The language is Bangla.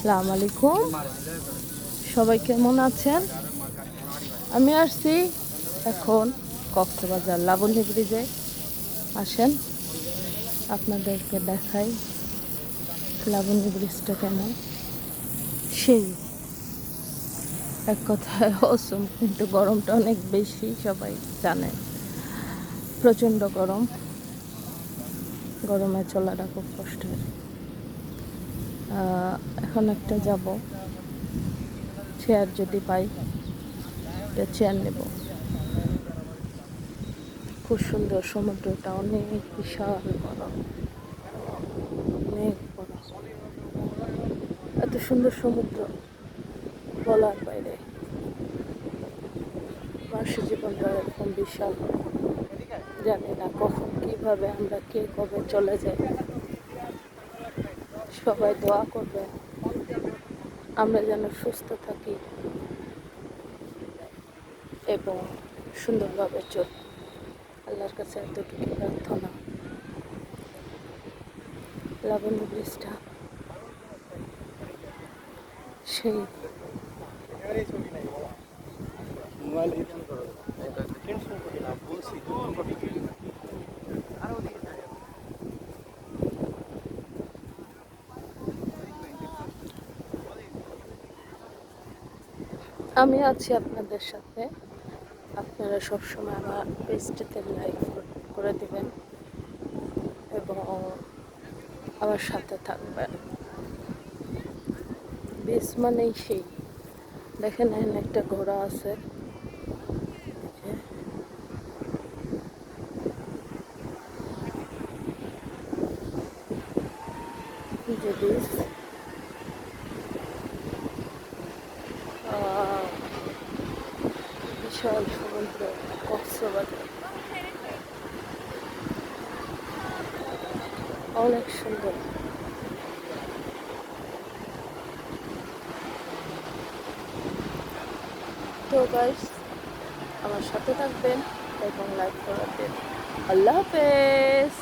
আসসালামু আলাইকুম, সবাই কেমন আছেন? আমি আসছি এখন কক্সবাজার লাবণী ব্রিজে। আসেন আপনাদেরকে দেখাই লাবণী ব্রিজটা কেমন। সেই এক কথায় অসম, কিন্তু গরমটা অনেক বেশি, সবাই জানেন। প্রচণ্ড গরম, গরমে চলাটা খুব কষ্টের। এখন একটা যাব, চেয়ার যদি পাই একটা চেয়ার নেব। খুব সুন্দর, সমুদ্রটা অনেক বিশাল বড়, অনেক বড়, এত সুন্দর সমুদ্র বলার বাইরে। মানুষের জীবনটা এরকম বিশাল, জানি না কখন কিভাবে আমরা কে কবে চলে যাই। সবাই দোয়া করবে আমরা যেন সুস্থ থাকি এবং সুন্দরভাবে চলি। আল্লাহর কাছে এতটুকু প্রার্থনা। লাবণী ব্রিজটা সেই আমি আছি আপনাদের সাথে। আপনারা সবসময় আমার পেজটাতে লাইক করে দিবেন এবং আমার সাথে থাকবেন। বীজ মানেই সেই, দেখেন এখানে একটা ঘোড়া আছে, যে বীজ বিশাল সমুদ্র কক্সবাজার, অনেক সুন্দর। তো গাইস, আমার সাথে থাকবেন এবং লাইক করে দেন। আল্লাহ হাফেজ।